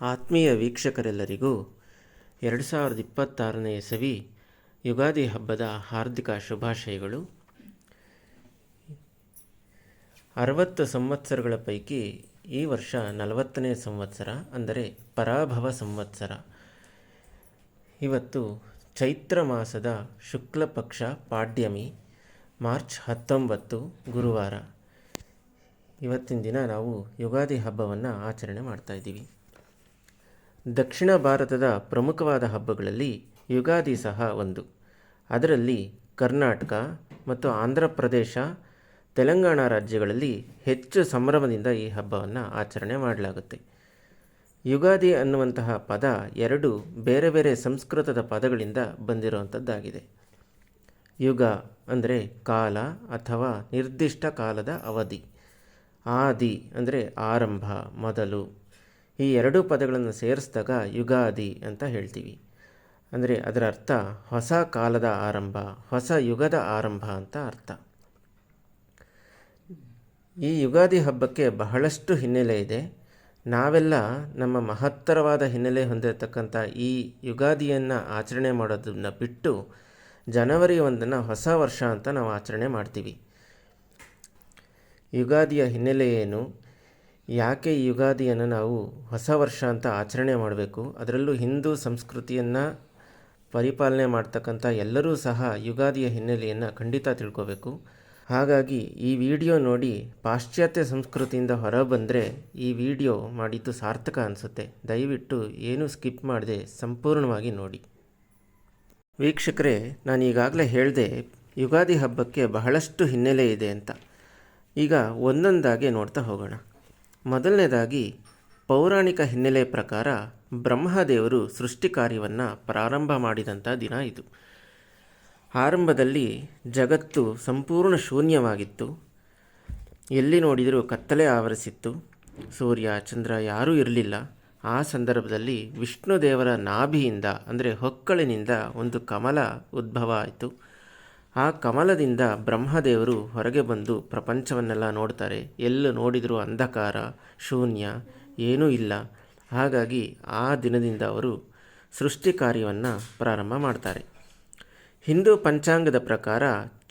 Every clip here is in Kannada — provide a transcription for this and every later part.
ಆತ್ಮೀಯ ವೀಕ್ಷಕರೆಲ್ಲರಿಗೂ 2026ನೇ ಇಸವಿ ಯುಗಾದಿ ಹಬ್ಬದ ಹಾರ್ದಿಕ ಶುಭಾಶಯಗಳು. 60 ಸಂವತ್ಸರಗಳ ಪೈಕಿ ಈ ವರ್ಷ 40ನೇ ಸಂವತ್ಸರ, ಅಂದರೆ ಪರಾಭವ ಸಂವತ್ಸರ. ಇವತ್ತು ಚೈತ್ರ ಮಾಸದ ಶುಕ್ಲ ಪಕ್ಷ ಪಾಡ್ಯಮಿ, ಮಾರ್ಚ್ 19 ಗುರುವಾರ. ಇವತ್ತಿನ ದಿನ ನಾವು ಯುಗಾದಿ ಹಬ್ಬವನ್ನು ಆಚರಣೆ ಮಾಡ್ತಾಯಿದ್ದೀವಿ. ದಕ್ಷಿಣ ಭಾರತದ ಪ್ರಮುಖವಾದ ಹಬ್ಬಗಳಲ್ಲಿ ಯುಗಾದಿ ಸಹ ಒಂದು. ಅದರಲ್ಲಿ ಕರ್ನಾಟಕ ಮತ್ತು ಆಂಧ್ರ ಪ್ರದೇಶ, ತೆಲಂಗಾಣ ರಾಜ್ಯಗಳಲ್ಲಿ ಹೆಚ್ಚು ಸಂಭ್ರಮದಿಂದ ಈ ಹಬ್ಬವನ್ನು ಆಚರಣೆ ಮಾಡಲಾಗುತ್ತೆ. ಯುಗಾದಿ ಅನ್ನುವಂತಹ ಪದ ಎರಡು ಬೇರೆ ಬೇರೆ ಸಂಸ್ಕೃತದ ಪದಗಳಿಂದ ಬಂದಿರುವಂಥದ್ದಾಗಿದೆ. ಯುಗ ಅಂದರೆ ಕಾಲ ಅಥವಾ ನಿರ್ದಿಷ್ಟ ಕಾಲದ ಅವಧಿ. ಆದಿ ಅಂದರೆ ಆರಂಭ, ಮೊದಲು. ಈ ಎರಡೂ ಪದಗಳನ್ನು ಸೇರಿಸಿದಾಗ ಯುಗಾದಿ ಅಂತ ಹೇಳ್ತೀವಿ. ಅಂದರೆ ಅದರ ಅರ್ಥ ಹೊಸ ಕಾಲದ ಆರಂಭ, ಹೊಸ ಯುಗದ ಆರಂಭ ಅಂತ ಅರ್ಥ. ಈ ಯುಗಾದಿ ಹಬ್ಬಕ್ಕೆ ಬಹಳಷ್ಟು ಹಿನ್ನೆಲೆ ಇದೆ. ನಾವೆಲ್ಲ ನಮ್ಮ ಮಹತ್ತರವಾದ ಹಿನ್ನೆಲೆ ಹೊಂದಿರತಕ್ಕಂಥ ಈ ಯುಗಾದಿಯನ್ನು ಆಚರಣೆ ಮಾಡೋದನ್ನು ಬಿಟ್ಟು ಜನವರಿ 1 ಹೊಸ ವರ್ಷ ಅಂತ ನಾವು ಆಚರಣೆ ಮಾಡ್ತೀವಿ. ಯುಗಾದಿಯ ಹಿನ್ನೆಲೆ ಏನು? ಯಾಕೆ ಈ ಯುಗಾದಿಯನ್ನು ನಾವು ಹೊಸ ವರ್ಷ ಅಂತ ಆಚರಣೆ ಮಾಡಬೇಕು? ಅದರಲ್ಲೂ ಹಿಂದೂ ಸಂಸ್ಕೃತಿಯನ್ನು ಪರಿಪಾಲನೆ ಮಾಡ್ತಕ್ಕಂಥ ಎಲ್ಲರೂ ಸಹ ಯುಗಾದಿಯ ಹಿನ್ನೆಲೆಯನ್ನು ಖಂಡಿತ ತಿಳ್ಕೋಬೇಕು. ಹಾಗಾಗಿ ಈ ವಿಡಿಯೋ ನೋಡಿ ಪಾಶ್ಚಾತ್ಯ ಸಂಸ್ಕೃತಿಯಿಂದ ಹೊರಬಂದರೆ ಈ ವಿಡಿಯೋ ಮಾಡಿದ್ದು ಸಾರ್ಥಕ ಅನಿಸುತ್ತೆ. ದಯವಿಟ್ಟು ಏನೂ ಸ್ಕಿಪ್ ಮಾಡದೆ ಸಂಪೂರ್ಣವಾಗಿ ನೋಡಿ. ವೀಕ್ಷಕರೇ, ನಾನು ಈಗಾಗಲೇ ಹೇಳಿದೆ ಯುಗಾದಿ ಹಬ್ಬಕ್ಕೆ ಬಹಳಷ್ಟು ಹಿನ್ನೆಲೆ ಇದೆ ಅಂತ. ಈಗ ಒಂದೊಂದಾಗಿ ನೋಡ್ತಾ ಹೋಗೋಣ. ಮೊದಲನೇದಾಗಿ ಪೌರಾಣಿಕ ಹಿನ್ನೆಲೆ ಪ್ರಕಾರ ಬ್ರಹ್ಮದೇವರು ಸೃಷ್ಟಿ ಕಾರ್ಯವನ್ನು ಪ್ರಾರಂಭ ಮಾಡಿದಂಥ ದಿನ ಇದು. ಆರಂಭದಲ್ಲಿ ಜಗತ್ತು ಸಂಪೂರ್ಣ ಶೂನ್ಯವಾಗಿತ್ತು. ಎಲ್ಲಿ ನೋಡಿದರೂ ಕತ್ತಲೆ ಆವರಿಸಿತ್ತು. ಸೂರ್ಯ ಚಂದ್ರ ಯಾರೂ ಇರಲಿಲ್ಲ. ಆ ಸಂದರ್ಭದಲ್ಲಿ ವಿಷ್ಣು ದೇವರ ನಾಭಿಯಿಂದ, ಅಂದರೆ ಹೊಕ್ಕಳಿನಿಂದ ಒಂದು ಕಮಲ ಉದ್ಭವ ಆಯಿತು. ಆ ಕಮಲದಿಂದ ಬ್ರಹ್ಮದೇವರು ಹೊರಗೆ ಬಂದು ಪ್ರಪಂಚವನ್ನೆಲ್ಲ ನೋಡ್ತಾರೆ. ಎಲ್ಲೂ ನೋಡಿದರೂ ಅಂಧಕಾರ, ಶೂನ್ಯ, ಏನೂ ಇಲ್ಲ. ಹಾಗಾಗಿ ಆ ದಿನದಿಂದ ಅವರು ಸೃಷ್ಟಿ ಕಾರ್ಯವನ್ನು ಪ್ರಾರಂಭ ಮಾಡ್ತಾರೆ. ಹಿಂದೂ ಪಂಚಾಂಗದ ಪ್ರಕಾರ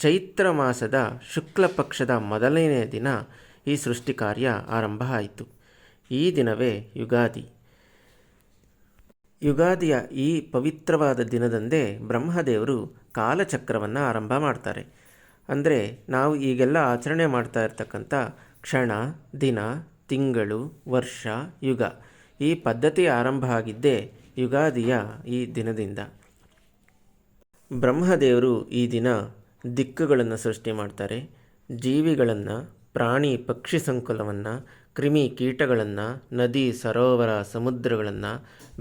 ಚೈತ್ರ ಮಾಸದ ಶುಕ್ಲ ಪಕ್ಷದ ಮೊದಲನೇ ದಿನ ಈ ಸೃಷ್ಟಿ ಕಾರ್ಯ ಆರಂಭ ಆಯಿತು. ಈ ದಿನವೇ ಯುಗಾದಿ. ಯುಗಾದಿಯ ಈ ಪವಿತ್ರವಾದ ದಿನದಂದೇ ಬ್ರಹ್ಮದೇವರು ಕಾಲಚಕ್ರವನ್ನು ಆರಂಭ ಮಾಡ್ತಾರೆ. ಅಂದರೆ ನಾವು ಈಗೆಲ್ಲ ಆಚರಣೆ ಮಾಡ್ತಾ ಇರ್ತಕ್ಕಂಥ ಕ್ಷಣ, ದಿನ, ತಿಂಗಳು, ವರ್ಷ, ಯುಗ, ಈ ಪದ್ಧತಿ ಆರಂಭ ಆಗಿದ್ದೇ ಯುಗಾದಿಯ ಈ ದಿನದಿಂದ. ಬ್ರಹ್ಮದೇವರು ಈ ದಿನ ದಿಕ್ಕುಗಳನ್ನು ಸೃಷ್ಟಿ ಮಾಡ್ತಾರೆ. ಜೀವಿಗಳನ್ನು, ಪ್ರಾಣಿ ಪಕ್ಷಿ ಸಂಕುಲವನ್ನು, ಕ್ರಿಮಿ ಕೀಟಗಳನ್ನು, ನದಿ ಸರೋವರ ಸಮುದ್ರಗಳನ್ನು,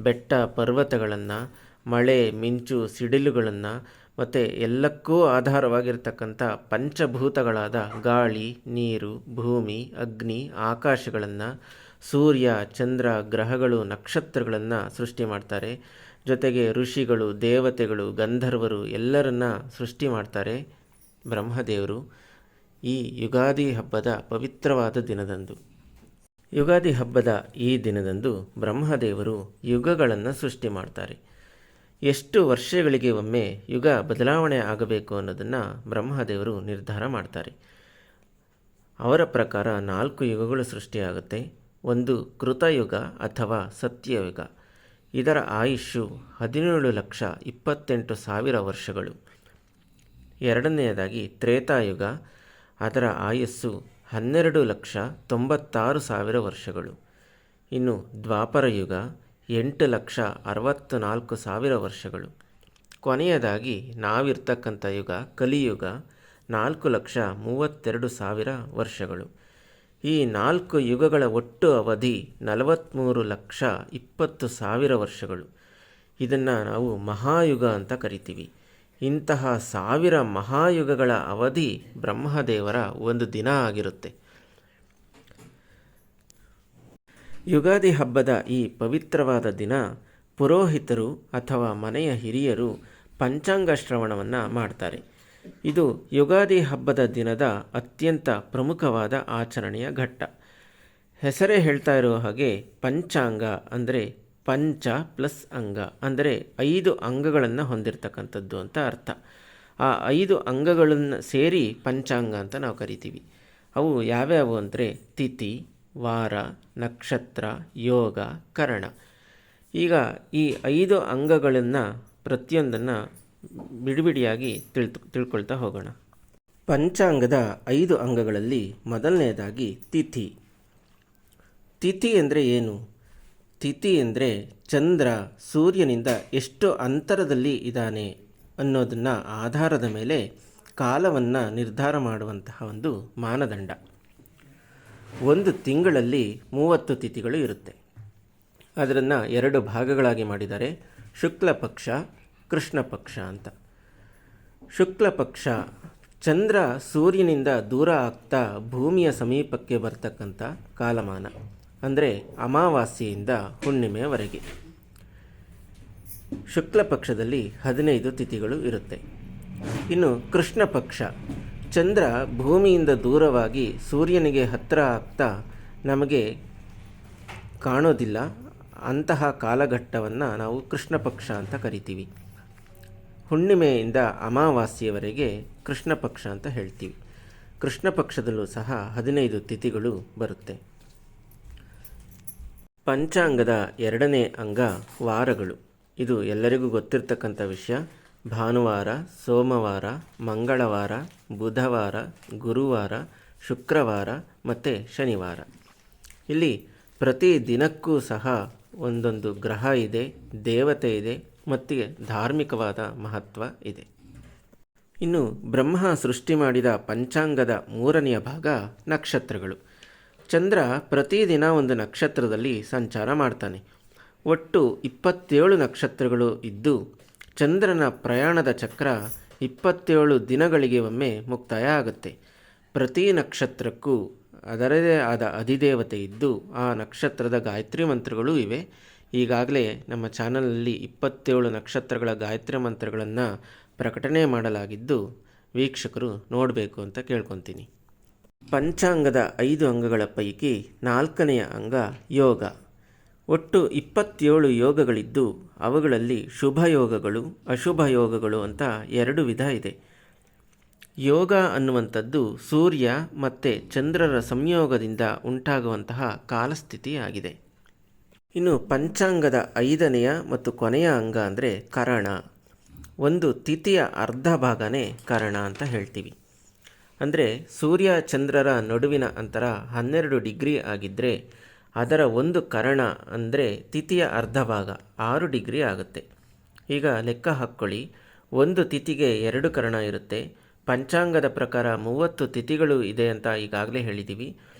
ಬೆಟ್ಟ ಪರ್ವತಗಳನ್ನು, ಮಳೆ ಮಿಂಚು ಸಿಡಿಲುಗಳನ್ನು ಮತ್ತು ಎಲ್ಲಕ್ಕೂ ಆಧಾರವಾಗಿರ್ತಕ್ಕಂಥ ಪಂಚಭೂತಗಳಾದ ಗಾಳಿ, ನೀರು, ಭೂಮಿ, ಅಗ್ನಿ, ಆಕಾಶಗಳನ್ನು, ಸೂರ್ಯ, ಚಂದ್ರ, ಗ್ರಹಗಳು, ನಕ್ಷತ್ರಗಳನ್ನು ಸೃಷ್ಟಿ ಮಾಡ್ತಾರೆ. ಜೊತೆಗೆ ಋಷಿಗಳು, ದೇವತೆಗಳು, ಗಂಧರ್ವರು ಎಲ್ಲರನ್ನ ಸೃಷ್ಟಿ ಮಾಡ್ತಾರೆ ಬ್ರಹ್ಮದೇವರು ಈ ಯುಗಾದಿ ಹಬ್ಬದ ಪವಿತ್ರವಾದ ದಿನದಂದು. ಯುಗಾದಿ ಹಬ್ಬದ ಈ ದಿನದಂದು ಬ್ರಹ್ಮದೇವರು ಯುಗಗಳನ್ನು ಸೃಷ್ಟಿ ಮಾಡ್ತಾರೆ. ಎಷ್ಟು ವರ್ಷಗಳಿಗೆ ಒಮ್ಮೆ ಯುಗ ಬದಲಾವಣೆ ಆಗಬೇಕು ಅನ್ನೋದನ್ನು ಬ್ರಹ್ಮದೇವರು ನಿರ್ಧಾರ ಮಾಡ್ತಾರೆ. ಅವರ ಪ್ರಕಾರ 4 ಯುಗಗಳು ಸೃಷ್ಟಿಯಾಗುತ್ತೆ. ಒಂದು ಕೃತಯುಗ ಅಥವಾ ಸತ್ಯಯುಗ. ಇದರ ಆಯುಷ್ಯು 17,28,000 ವರ್ಷಗಳು. ಎರಡನೆಯದಾಗಿ ತ್ರೇತಾಯುಗ. ಅದರ ಆಯಸ್ಸು 12,96,000 ವರ್ಷಗಳು. ಇನ್ನು ದ್ವಾಪರ ಯುಗ 8,64,000 ವರ್ಷಗಳು. ಕೊನೆಯದಾಗಿ ನಾವಿರ್ತಕ್ಕಂಥ ಯುಗ ಕಲಿಯುಗ 4,32,000 ವರ್ಷಗಳು. ಈ 4 ಯುಗಗಳ ಒಟ್ಟು ಅವಧಿ 43,20,000 ವರ್ಷಗಳು. ಇದನ್ನು ನಾವು ಮಹಾಯುಗ ಅಂತ ಕರಿತೀವಿ. ಇಂತಹ 1000 ಮಹಾಯುಗಗಳ ಅವಧಿ ಬ್ರಹ್ಮದೇವರ ಒಂದು ದಿನ ಆಗಿರುತ್ತೆ. ಯುಗಾದಿ ಹಬ್ಬದ ಈ ಪವಿತ್ರವಾದ ದಿನ ಪುರೋಹಿತರು ಅಥವಾ ಮನೆಯ ಹಿರಿಯರು ಪಂಚಾಂಗ ಶ್ರವಣವನ್ನು ಮಾಡ್ತಾರೆ. ಇದು ಯುಗಾದಿ ಹಬ್ಬದ ದಿನದ ಅತ್ಯಂತ ಪ್ರಮುಖವಾದ ಆಚರಣೆಯ ಘಟ್ಟ. ಹೆಸರೇ ಹೇಳ್ತಾ ಇರೋ ಹಾಗೆ ಪಂಚಾಂಗ ಅಂದರೆ ಪಂಚ ಪ್ಲಸ್ ಅಂಗ ಅಂದರೆ 5 ಅಂಗಗಳನ್ನು ಹೊಂದಿರತಕ್ಕಂಥದ್ದು ಅಂತ ಅರ್ಥ. ಆ 5 ಅಂಗಗಳನ್ನು ಸೇರಿ ಪಂಚಾಂಗ ಅಂತ ನಾವು ಕರಿತೀವಿ. ಅವು ಯಾವ್ಯಾವು ಅಂದರೆ ತಿಥಿ, ವಾರ, ನಕ್ಷತ್ರ, ಯೋಗ, ಕರಣ. ಈಗ ಈ 5 ಅಂಗಗಳನ್ನು ಪ್ರತಿಯೊಂದನ್ನು ಬಿಡಿಬಿಡಿಯಾಗಿ ತಿಳ್ಕೊಳ್ತಾ ಹೋಗೋಣ. ಪಂಚಾಂಗದ 5 ಅಂಗಗಳಲ್ಲಿ ಮೊದಲನೆಯದಾಗಿ ತಿಥಿ. ತಿಥಿ ಅಂದರೆ ಏನು? ತಿಥಿ ಅಂದರೆ ಚಂದ್ರ ಸೂರ್ಯನಿಂದ ಎಷ್ಟು ಅಂತರದಲ್ಲಿ ಇದ್ದಾನೆ ಅನ್ನೋದನ್ನು ಆಧಾರದ ಮೇಲೆ ಕಾಲವನ್ನು ನಿರ್ಧಾರ ಮಾಡುವಂತಹ ಒಂದು ಮಾನದಂಡ. ಒಂದು ತಿಂಗಳಲ್ಲಿ 30 ತಿಥಿಗಳು ಇರುತ್ತೆ. ಅದನ್ನು 2 ಭಾಗಗಳಾಗಿ ಮಾಡಿದ್ದಾರೆ, ಶುಕ್ಲ ಪಕ್ಷ, ಕೃಷ್ಣ ಪಕ್ಷ ಅಂತ. ಶುಕ್ಲ ಪಕ್ಷ ಚಂದ್ರ ಸೂರ್ಯನಿಂದ ದೂರ ಆಗ್ತಾ ಭೂಮಿಯ ಸಮೀಪಕ್ಕೆ ಬರ್ತಕ್ಕಂಥ ಕಾಲಮಾನ, ಅಂದರೆ ಅಮಾವಾಸ್ಯೆಯಿಂದ ಹುಣ್ಣಿಮೆಯವರೆಗೆ. ಶುಕ್ಲ ಪಕ್ಷದಲ್ಲಿ 15 ತಿಥಿಗಳು ಇರುತ್ತೆ. ಇನ್ನು ಕೃಷ್ಣ ಪಕ್ಷ ಚಂದ್ರ ಭೂಮಿಯಿಂದ ದೂರವಾಗಿ ಸೂರ್ಯನಿಗೆ ಹತ್ತಿರ ಆಗ್ತಾ ನಮಗೆ ಕಾಣೋದಿಲ್ಲ, ಅಂತಹ ಕಾಲಘಟ್ಟವನ್ನು ನಾವು ಕೃಷ್ಣ ಪಕ್ಷ ಅಂತ ಕರಿತೀವಿ. ಹುಣ್ಣಿಮೆಯಿಂದ ಅಮಾವಾಸ್ಯೆಯವರೆಗೆ ಕೃಷ್ಣ ಪಕ್ಷ ಅಂತ ಹೇಳ್ತೀವಿ. ಕೃಷ್ಣ ಪಕ್ಷದಲ್ಲೂ ಸಹ 15 ತಿಥಿಗಳು ಬರುತ್ತೆ. ಪಂಚಾಂಗದ 2ನೇ ಅಂಗ ವಾರಗಳು. ಇದು ಎಲ್ಲರಿಗೂ ಗೊತ್ತಿರ್ತಕ್ಕಂಥ ವಿಷಯ. ಭಾನುವಾರ, ಸೋಮವಾರ, ಮಂಗಳವಾರ, ಬುಧವಾರ, ಗುರುವಾರ, ಶುಕ್ರವಾರ ಮತ್ತು ಶನಿವಾರ. ಇಲ್ಲಿ ಪ್ರತಿ ದಿನಕ್ಕೂ ಸಹ ಒಂದೊಂದು ಗ್ರಹ ಇದೆ, ದೇವತೆ ಇದೆ ಮತ್ತು ಧಾರ್ಮಿಕವಾದ ಮಹತ್ವ ಇದೆ. ಇನ್ನು ಬ್ರಹ್ಮ ಸೃಷ್ಟಿ ಮಾಡಿದ ಪಂಚಾಂಗದ 3ನೆಯ ಭಾಗ ನಕ್ಷತ್ರಗಳು. ಚಂದ್ರ ಪ್ರತಿದಿನ ಒಂದು ನಕ್ಷತ್ರದಲ್ಲಿ ಸಂಚಾರ ಮಾಡ್ತಾನೆ. ಒಟ್ಟು 27 ನಕ್ಷತ್ರಗಳು ಇದ್ದು ಚಂದ್ರನ ಪ್ರಯಾಣದ ಚಕ್ರ 27 ದಿನಗಳಿಗೆ ಒಮ್ಮೆ ಮುಕ್ತಾಯ ಆಗುತ್ತೆ. ಪ್ರತಿ ನಕ್ಷತ್ರಕ್ಕೂ ಅದರದೇ ಆದ ಅಧಿದೇವತೆ ಇದ್ದು ಆ ನಕ್ಷತ್ರದ ಗಾಯತ್ರಿ ಮಂತ್ರಗಳೂ ಇವೆ. ಈಗಾಗಲೇ ನಮ್ಮ ಚಾನಲಲ್ಲಿ 27 ನಕ್ಷತ್ರಗಳ ಗಾಯತ್ರಿ ಮಂತ್ರಗಳನ್ನು ಪ್ರಕಟಣೆ ಮಾಡಲಾಗಿದ್ದು ವೀಕ್ಷಕರು ನೋಡಬೇಕು ಅಂತ ಕೇಳ್ಕೊತೀನಿ. ಪಂಚಾಂಗದ 5 ಅಂಗಗಳ ಪೈಕಿ 4ನೆಯ ಅಂಗ ಯೋಗ. ಒಟ್ಟು 27 ಯೋಗಗಳಿದ್ದು ಅವುಗಳಲ್ಲಿ ಶುಭ ಯೋಗಗಳು, ಅಶುಭ ಯೋಗಗಳು ಅಂತ 2 ವಿಧ ಇದೆ. ಯೋಗ ಅನ್ನುವಂಥದ್ದು ಸೂರ್ಯ ಮತ್ತು ಚಂದ್ರರ ಸಂಯೋಗದಿಂದ ಉಂಟಾಗುವಂತಹ ಕಾಲಸ್ಥಿತಿಯಾಗಿದೆ. ಇನ್ನು ಪಂಚಾಂಗದ 5ನೆಯ ಮತ್ತು ಕೊನೆಯ ಅಂಗ ಅಂದರೆ ಕರಣ. ಒಂದು ತಿಥಿಯ ಅರ್ಧ ಭಾಗನೇ ಕರಣ ಅಂತ ಹೇಳ್ತೀವಿ. ಅಂದರೆ ಸೂರ್ಯ ಚಂದ್ರರ ನಡುವಿನ ಅಂತರ 12 ಡಿಗ್ರಿ ಆಗಿದ್ದರೆ ಅದರ ಒಂದು ಕರಣ ಅಂದರೆ ತಿಥಿಯ ಅರ್ಧ ಭಾಗ 6 ಡಿಗ್ರಿ ಆಗುತ್ತೆ. ಈಗ ಲೆಕ್ಕ ಹಾಕ್ಕೊಳ್ಳಿ, ಒಂದು ತಿಥಿಗೆ 2 ಕರಣ ಇರುತ್ತೆ. ಪಂಚಾಂಗದ ಪ್ರಕಾರ 30 ತಿಥಿಗಳು ಇದೆ ಅಂತ ಈಗಾಗಲೇ ಹೇಳಿದ್ದೀವಿ.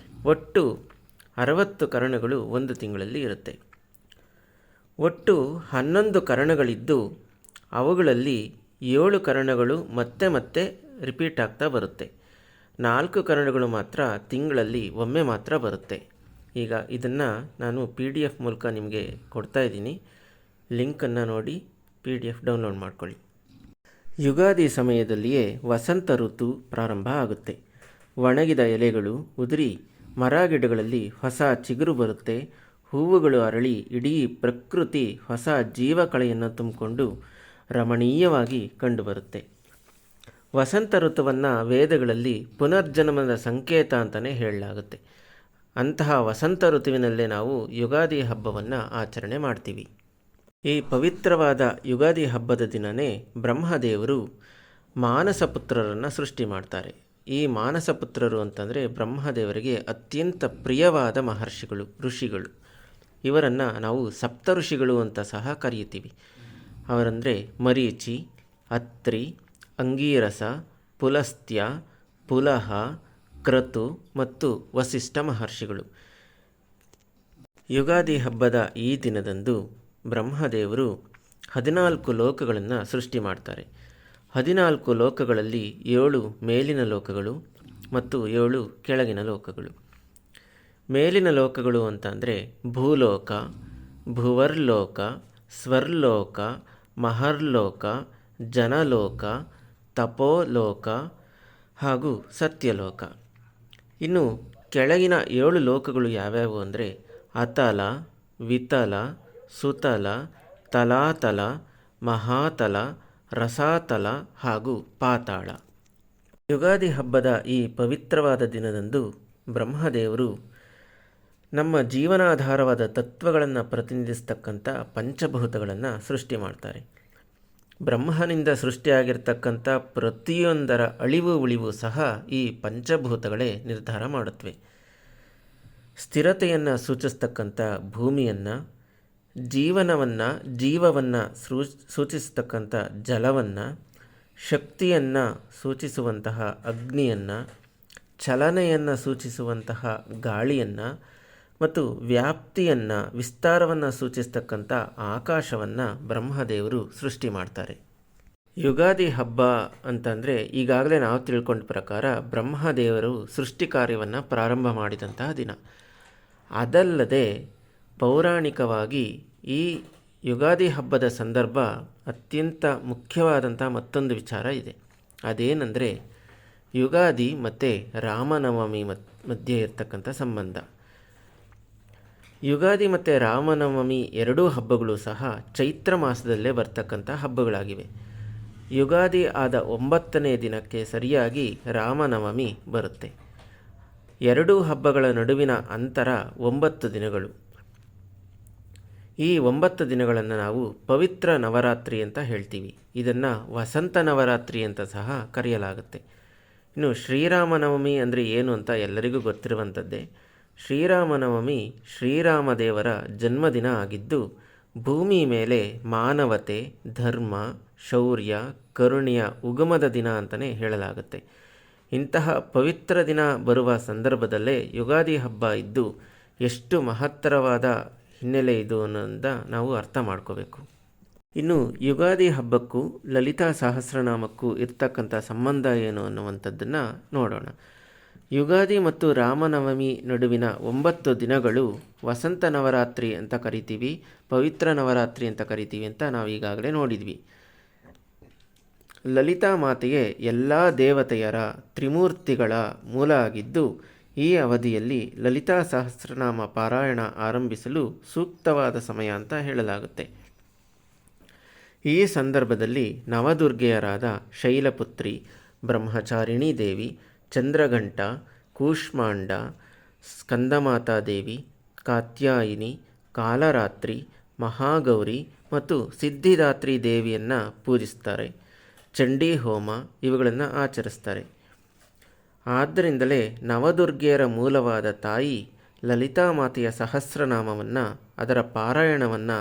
ಒಟ್ಟು 60 ಕರಣಗಳು ಒಂದು ತಿಂಗಳಲ್ಲಿ ಇರುತ್ತೆ. ಒಟ್ಟು 11 ಕರಣಗಳಿದ್ದು ಅವುಗಳಲ್ಲಿ 7 ಕರಣಗಳು ಮತ್ತೆ ಮತ್ತೆ ರಿಪೀಟ್ ಆಗ್ತಾ ಬರುತ್ತೆ. 4 ಕರಣಗಳು ಮಾತ್ರ ತಿಂಗಳಲ್ಲಿ ಒಮ್ಮೆ ಮಾತ್ರ ಬರುತ್ತೆ. ಈಗ ಇದನ್ನು ನಾನು PDF ಮೂಲಕ ನಿಮಗೆ ಕೊಡ್ತಾ ಇದ್ದೀನಿ. ಲಿಂಕನ್ನು ನೋಡಿ PDF ಡೌನ್ಲೋಡ್ ಮಾಡ್ಕೊಳ್ಳಿ. ಯುಗಾದಿ ಸಮಯದಲ್ಲಿಯೇ ವಸಂತ ಋತು ಪ್ರಾರಂಭ ಆಗುತ್ತೆ. ಒಣಗಿದ ಎಲೆಗಳು ಉದುರಿ ಮರ ಗಿಡಗಳಲ್ಲಿ ಹೊಸ ಚಿಗುರು ಬರುತ್ತೆ. ಹೂವುಗಳು ಅರಳಿ ಇಡೀ ಪ್ರಕೃತಿ ಹೊಸ ಜೀವಕಳೆಯನ್ನು ತುಂಬಿಕೊಂಡು ರಮಣೀಯವಾಗಿ ಕಂಡುಬರುತ್ತೆ. ವಸಂತ ಋತುವನ್ನು ವೇದಗಳಲ್ಲಿ ಪುನರ್ಜನ್ಮದ ಸಂಕೇತ ಅಂತಲೇ ಹೇಳಲಾಗುತ್ತೆ. ಅಂತಹ ವಸಂತ ಋತುವಿನಲ್ಲೇ ನಾವು ಯುಗಾದಿ ಹಬ್ಬವನ್ನು ಆಚರಣೆ ಮಾಡ್ತೀವಿ. ಈ ಪವಿತ್ರವಾದ ಯುಗಾದಿ ಹಬ್ಬದ ದಿನವೇ ಬ್ರಹ್ಮದೇವರು ಮಾನಸಪುತ್ರರನ್ನು ಸೃಷ್ಟಿ ಮಾಡ್ತಾರೆ. ಈ ಮಾನಸಪುತ್ರರು ಅಂತಂದರೆ ಬ್ರಹ್ಮದೇವರಿಗೆ ಅತ್ಯಂತ ಪ್ರಿಯವಾದ ಮಹರ್ಷಿಗಳು, ಋಷಿಗಳು. ಇವರನ್ನು ನಾವು ಸಪ್ತ ಋಷಿಗಳು ಅಂತ ಸಹ ಕರೆಯುತ್ತೀವಿ. ಅವರಂದರೆ ಮರೀಚಿ, ಅತ್ರಿ, ಅಂಗೀರಸ, ಪುಲಸ್ತ್ಯ, ಪುಲಹ, ಕ್ರತು ಮತ್ತು ವಸಿಷ್ಠ ಮಹರ್ಷಿಗಳು. ಯುಗಾದಿ ಹಬ್ಬದ ಈ ದಿನದಂದು ಬ್ರಹ್ಮದೇವರು 14 ಲೋಕಗಳನ್ನು ಸೃಷ್ಟಿ ಮಾಡ್ತಾರೆ. 14 ಲೋಕಗಳಲ್ಲಿ 7 ಮೇಲಿನ ಲೋಕಗಳು ಮತ್ತು 7 ಕೆಳಗಿನ ಲೋಕಗಳು. ಮೇಲಿನ ಲೋಕಗಳು ಅಂತಂದರೆ ಭೂಲೋಕ, ಭುವರ್ಲೋಕ, ಸ್ವರ್ಲೋಕ, ಮಹರ್ಲೋಕ, ಜನಲೋಕ, ತಪೋಲೋಕ ಹಾಗೂ ಸತ್ಯಲೋಕ. ಇನ್ನು ಕೆಳಗಿನ 7 ಲೋಕಗಳು ಯಾವ್ಯಾವು ಅಂದರೆ ಅತಲ, ವಿತಲ, ಸುತಲ, ತಲಾತಲ, ಮಹಾತಲ, ರಸಾತಲ ಹಾಗೂ ಪಾತಾಳ. ಯುಗಾದಿ ಹಬ್ಬದ ಈ ಪವಿತ್ರವಾದ ದಿನದಂದು ಬ್ರಹ್ಮದೇವರು ನಮ್ಮ ಜೀವನಾಧಾರವಾದ ತತ್ವಗಳನ್ನು ಪ್ರತಿನಿಧಿಸ್ತಕ್ಕಂಥ ಪಂಚಭೂತಗಳನ್ನು ಸೃಷ್ಟಿ ಮಾಡ್ತಾರೆ. ಬ್ರಹ್ಮನಿಂದ ಸೃಷ್ಟಿಯಾಗಿರ್ತಕ್ಕಂಥ ಪ್ರತಿಯೊಂದರ ಅಳಿವು ಉಳಿವು ಸಹ ಈ ಪಂಚಭೂತಗಳೇ ನಿರ್ಧಾರ ಮಾಡುತ್ತವೆ. ಸ್ಥಿರತೆಯನ್ನು ಸೂಚಿಸ್ತಕ್ಕಂಥ ಭೂಮಿಯನ್ನು, ಜೀವವನ್ನು ಸೂಚಿಸ್ತಕ್ಕಂಥ ಜಲವನ್ನು, ಶಕ್ತಿಯನ್ನು ಸೂಚಿಸುವಂತಹ ಅಗ್ನಿಯನ್ನು, ಚಲನೆಯನ್ನು ಸೂಚಿಸುವಂತಹ ಗಾಳಿಯನ್ನು ಮತ್ತು ವ್ಯಾಪ್ತಿಯನ್ನು, ವಿಸ್ತಾರವನ್ನು ಸೂಚಿಸ್ತಕ್ಕಂಥ ಆಕಾಶವನ್ನು ಬ್ರಹ್ಮದೇವರು ಸೃಷ್ಟಿ ಮಾಡ್ತಾರೆ. ಯುಗಾದಿ ಹಬ್ಬ ಅಂತಂದರೆ ಈಗಾಗಲೇ ನಾವು ತಿಳ್ಕೊಂಡ ಪ್ರಕಾರ ಬ್ರಹ್ಮದೇವರು ಸೃಷ್ಟಿ ಕಾರ್ಯವನ್ನು ಪ್ರಾರಂಭ ಮಾಡಿದಂತಹ ದಿನ. ಅದಲ್ಲದೆ ಪೌರಾಣಿಕವಾಗಿ ಈ ಯುಗಾದಿ ಹಬ್ಬದ ಸಂದರ್ಭ ಅತ್ಯಂತ ಮುಖ್ಯವಾದಂಥ ಮತ್ತೊಂದು ವಿಚಾರ ಇದೆ. ಅದೇನೆಂದರೆ ಯುಗಾದಿ ಮತ್ತು ರಾಮನವಮಿ ಮಧ್ಯೆ ಇರತಕ್ಕಂಥ ಸಂಬಂಧ. ಯುಗಾದಿ ಮತ್ತು ರಾಮನವಮಿ ಎರಡೂ ಹಬ್ಬಗಳು ಸಹ ಚೈತ್ರ ಮಾಸದಲ್ಲೇ ಬರ್ತಕ್ಕಂಥ ಹಬ್ಬಗಳಾಗಿವೆ. ಯುಗಾದಿ ಆದ 9ನೇ ದಿನಕ್ಕೆ ಸರಿಯಾಗಿ ರಾಮನವಮಿ ಬರುತ್ತೆ. ಎರಡೂ ಹಬ್ಬಗಳ ನಡುವಿನ ಅಂತರ 9 ದಿನಗಳು. ಈ 9 ದಿನಗಳನ್ನು ನಾವು ಪವಿತ್ರ ನವರಾತ್ರಿ ಅಂತ ಹೇಳ್ತೀವಿ. ಇದನ್ನು ವಸಂತ ನವರಾತ್ರಿ ಅಂತ ಸಹ ಕರೆಯಲಾಗುತ್ತೆ. ಇನ್ನು ಶ್ರೀರಾಮನವಮಿ ಅಂದರೆ ಏನು ಅಂತ ಎಲ್ಲರಿಗೂ ಗೊತ್ತಿರುವಂಥದ್ದೇ. ಶ್ರೀರಾಮನವಮಿ ಶ್ರೀರಾಮದೇವರ ಜನ್ಮದಿನ ಆಗಿದ್ದು ಭೂಮಿ ಮೇಲೆ ಮಾನವತೆ, ಧರ್ಮ, ಶೌರ್ಯ, ಕರುಣೆಯ ಉಗಮದ ದಿನ ಅಂತಲೇ ಹೇಳಲಾಗುತ್ತೆ. ಇಂತಹ ಪವಿತ್ರ ದಿನ ಬರುವ ಸಂದರ್ಭದಲ್ಲೇ ಯುಗಾದಿ ಹಬ್ಬ ಇದ್ದು ಎಷ್ಟು ಮಹತ್ತರವಾದ ಹಿನ್ನೆಲೆ ಇದು ಅನ್ನೋದನ್ನು ನಾವು ಅರ್ಥ ಮಾಡ್ಕೋಬೇಕು. ಇನ್ನು ಯುಗಾದಿ ಹಬ್ಬಕ್ಕೂ ಲಲಿತಾ ಸಹಸ್ರನಾಮಕ್ಕೂ ಇರ್ತಕ್ಕಂಥ ಸಂಬಂಧ ಏನು ಅನ್ನುವಂಥದ್ದನ್ನು ನೋಡೋಣ. ಯುಗಾದಿ ಮತ್ತು ರಾಮನವಮಿ ನಡುವಿನ 9 ದಿನಗಳು ವಸಂತ ನವರಾತ್ರಿ ಅಂತ ಕರಿತೀವಿ, ಪವಿತ್ರ ನವರಾತ್ರಿ ಅಂತ ಕರಿತೀವಿ ಅಂತ ನಾವು ಈಗಾಗಲೇ ನೋಡಿದ್ವಿ. ಲಲಿತಾ ಮಾತೆಯೇ ಎಲ್ಲ ದೇವತೆಯರ ತ್ರಿಮೂರ್ತಿಗಳ ಮೂಲ ಆಗಿದ್ದು ಈ ಅವಧಿಯಲ್ಲಿ ಲಲಿತಾ ಸಹಸ್ರನಾಮ ಪಾರಾಯಣ ಆರಂಭಿಸಲು ಸೂಕ್ತವಾದ ಸಮಯ ಅಂತ ಹೇಳಲಾಗುತ್ತೆ. ಈ ಸಂದರ್ಭದಲ್ಲಿ ನವದುರ್ಗೆಯರಾದ ಶೈಲಪುತ್ರಿ, ಬ್ರಹ್ಮಚಾರಿಣಿ ದೇವಿ, ಚಂದ್ರಘಂಟ, ಕೂಷ್ಮಾಂಡ, ಸ್ಕಂದಮಾತಾದೇವಿ, ಕಾತ್ಯಾಯಿನಿ, ಕಾಲರಾತ್ರಿ, ಮಹಾಗೌರಿ ಮತ್ತು ಸಿದ್ಧಿದಾತ್ರಿ ದೇವಿಯನ್ನು ಪೂಜಿಸ್ತಾರೆ. ಚಂಡೀ ಹೋಮ ಇವುಗಳನ್ನು ಆಚರಿಸ್ತಾರೆ. ಆದ್ದರಿಂದಲೇ ನವದುರ್ಗೆಯರ ಮೂಲವಾದ ತಾಯಿ ಲಲಿತಾ ಮಾತೆಯ ಸಹಸ್ರನಾಮವನ್ನು, ಅದರ ಪಾರಾಯಣವನ್ನು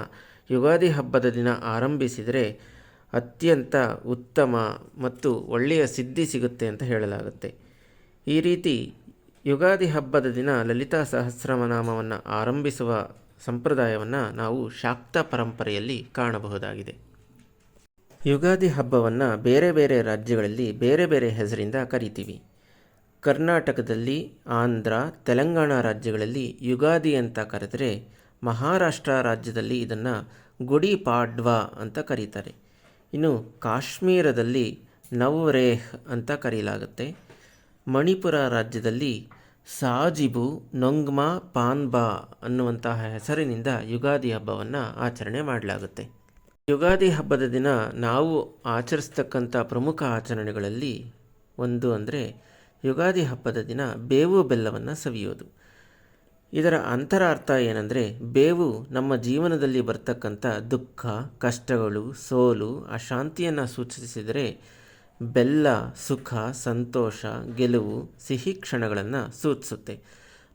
ಯುಗಾದಿ ಹಬ್ಬದ ದಿನ ಆರಂಭಿಸಿದರೆ ಅತ್ಯಂತ ಉತ್ತಮ ಮತ್ತು ಒಳ್ಳೆಯ ಸಿದ್ಧಿ ಸಿಗುತ್ತೆ ಅಂತ ಹೇಳಲಾಗುತ್ತೆ. ಈ ರೀತಿ ಯುಗಾದಿ ಹಬ್ಬದ ದಿನ ಲಲಿತಾ ಸಹಸ್ರನಾಮವನ್ನು ಆರಂಭಿಸುವ ಸಂಪ್ರದಾಯವನ್ನು ನಾವು ಶಾಕ್ತ ಪರಂಪರೆಯಲ್ಲಿ ಕಾಣಬಹುದಾಗಿದೆ. ಯುಗಾದಿ ಹಬ್ಬವನ್ನು ಬೇರೆ ಬೇರೆ ರಾಜ್ಯಗಳಲ್ಲಿ ಬೇರೆ ಬೇರೆ ಹೆಸರಿಂದ ಕರಿತೀವಿ. ಕರ್ನಾಟಕದಲ್ಲಿ, ಆಂಧ್ರ, ತೆಲಂಗಾಣ ರಾಜ್ಯಗಳಲ್ಲಿ ಯುಗಾದಿ ಅಂತ ಕರೆದರೆ, ಮಹಾರಾಷ್ಟ್ರ ರಾಜ್ಯದಲ್ಲಿ ಇದನ್ನು ಗುಡಿ ಪಾಡ್ವಾ ಅಂತ ಕರೀತಾರೆ. ಇನ್ನು ಕಾಶ್ಮೀರದಲ್ಲಿ ನವ್ರೇಹ್ ಅಂತ ಕರೆಯಲಾಗುತ್ತೆ. ಮಣಿಪುರ ರಾಜ್ಯದಲ್ಲಿ ಸಾಜಿಬು ನೊಂಗ್ಮಾ ಪಾನ್ಬಾ ಅನ್ನುವಂತಹ ಹೆಸರಿನಿಂದ ಯುಗಾದಿ ಹಬ್ಬವನ್ನು ಆಚರಣೆ ಮಾಡಲಾಗುತ್ತೆ. ಯುಗಾದಿ ಹಬ್ಬದ ದಿನ ನಾವು ಆಚರಿಸ್ತಕ್ಕಂಥ ಪ್ರಮುಖ ಆಚರಣೆಗಳಲ್ಲಿ ಒಂದು ಅಂದರೆ ಯುಗಾದಿ ಹಬ್ಬದ ದಿನ ಬೇವು ಬೆಲ್ಲವನ್ನು ಸವಿಯೋದು. ಇದರ ಅಂತರಾರ್ಥ ಏನಂದರೆ, ಬೇವು ನಮ್ಮ ಜೀವನದಲ್ಲಿ ಬರ್ತಕ್ಕಂಥ ದುಃಖ, ಕಷ್ಟಗಳು, ಸೋಲು, ಅಶಾಂತಿಯನ್ನು ಸೂಚಿಸಿದರೆ, ಬೆಲ್ಲ ಸುಖ, ಸಂತೋಷ, ಗೆಲುವು, ಸಿಹಿ ಕ್ಷಣಗಳನ್ನು ಸೂಚಿಸುತ್ತೆ.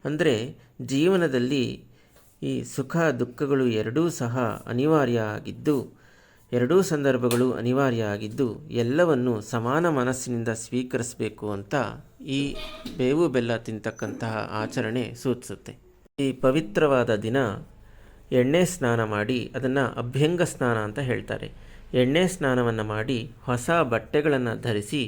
ಅಂದರೆ ಜೀವನದಲ್ಲಿ ಈ ಸುಖ ದುಃಖಗಳು ಎರಡೂ ಸಹ ಅನಿವಾರ್ಯ ಆಗಿದ್ದು, ಎರಡೂ ಸಂದರ್ಭಗಳು ಅನಿವಾರ್ಯ ಆಗಿದ್ದು ಎಲ್ಲವನ್ನು ಸಮಾನ ಮನಸ್ಸಿನಿಂದ ಸ್ವೀಕರಿಸಬೇಕು ಅಂತ ಈ ಬೇವು ಬೆಲ್ಲ ತಿಂತಕ್ಕಂತಹ ಆಚರಣೆ ಸೂಚಿಸುತ್ತೆ. ಈ ಪವಿತ್ರವಾದ ದಿನ ಎಣ್ಣೆ ಸ್ನಾನ ಮಾಡಿ ಅದನ್ನು ಅಭ್ಯಂಗ ಸ್ನಾನ ಅಂತ ಹೇಳ್ತಾರೆ. ಎಣ್ಣೆ ಸ್ನಾನವನ್ನು ಮಾಡಿ ಹೊಸ ಬಟ್ಟೆಗಳನ್ನು ಧರಿಸಿ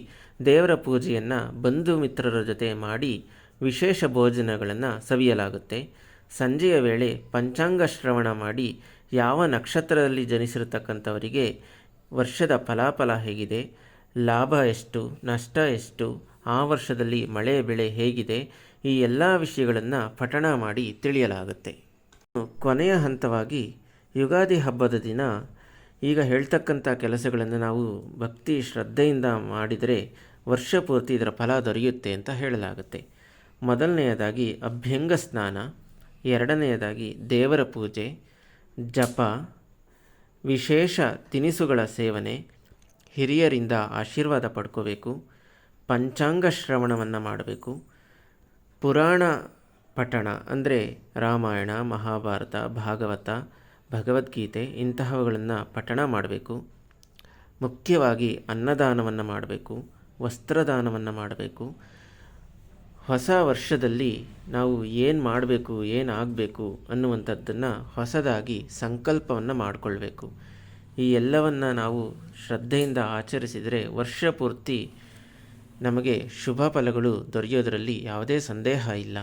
ದೇವರ ಪೂಜೆಯನ್ನು ಬಂಧು ಮಿತ್ರರ ಜೊತೆ ಮಾಡಿ ವಿಶೇಷ ಭೋಜನಗಳನ್ನು ಸವಿಯಲಾಗುತ್ತೆ. ಸಂಜೆಯ ವೇಳೆ ಪಂಚಾಂಗ ಶ್ರವಣ ಮಾಡಿ ಯಾವ ನಕ್ಷತ್ರದಲ್ಲಿ ಜನಿಸಿರತಕ್ಕಂಥವರಿಗೆ ವರ್ಷದ ಫಲಾಫಲ ಹೇಗಿದೆ, ಲಾಭ ಎಷ್ಟು, ನಷ್ಟ ಎಷ್ಟು, ಆ ವರ್ಷದಲ್ಲಿ ಮಳೆ ಬೆಳೆ ಹೇಗಿದೆ, ಈ ಎಲ್ಲ ವಿಷಯಗಳನ್ನು ಪಠಣ ಮಾಡಿ ತಿಳಿಯಲಾಗುತ್ತೆ. ಕೊನೆಯ ಹಂತವಾಗಿ ಯುಗಾದಿ ಹಬ್ಬದ ದಿನ ಈಗ ಹೇಳ್ತಕ್ಕಂಥ ಕೆಲಸಗಳನ್ನು ನಾವು ಭಕ್ತಿ ಶ್ರದ್ಧೆಯಿಂದ ಮಾಡಿದರೆ ವರ್ಷ ಪೂರ್ತಿ ಇದರ ಫಲ ದೊರೆಯುತ್ತೆ ಅಂತ ಹೇಳಲಾಗುತ್ತೆ. ಮೊದಲನೆಯದಾಗಿ ಅಭ್ಯಂಗ ಸ್ನಾನ, ಎರಡನೆಯದಾಗಿ ದೇವರ ಪೂಜೆ, ಜಪ, ವಿಶೇಷ ತಿನಿಸುಗಳ ಸೇವನೆ, ಹಿರಿಯರಿಂದ ಆಶೀರ್ವಾದ ಪಡ್ಕೋಬೇಕು, ಪಂಚಾಂಗ ಶ್ರವಣವನ್ನು ಮಾಡಬೇಕು, ಪುರಾಣ ಪಠಣ ಅಂದರೆ ರಾಮಾಯಣ, ಮಹಾಭಾರತ, ಭಾಗವತ, ಭಗವದ್ಗೀತೆ ಇಂತಹವುಗಳನ್ನು ಪಠಣ ಮಾಡಬೇಕು. ಮುಖ್ಯವಾಗಿ ಅನ್ನದಾನವನ್ನು ಮಾಡಬೇಕು, ವಸ್ತ್ರದಾನವನ್ನು ಮಾಡಬೇಕು. ಹೊಸ ವರ್ಷದಲ್ಲಿ ನಾವು ಏನು ಮಾಡಬೇಕು, ಏನಾಗಬೇಕು ಅನ್ನುವಂಥದ್ದನ್ನು ಹೊಸದಾಗಿ ಸಂಕಲ್ಪವನ್ನು ಮಾಡಿಕೊಳ್ಬೇಕು. ಈ ಎಲ್ಲವನ್ನು ನಾವು ಶ್ರದ್ಧೆಯಿಂದ ಆಚರಿಸಿದರೆ ವರ್ಷ ಪೂರ್ತಿ ನಮಗೆ ಶುಭ ಫಲಗಳು ದೊರೆಯೋದರಲ್ಲಿ ಯಾವುದೇ ಸಂದೇಹ ಇಲ್ಲ.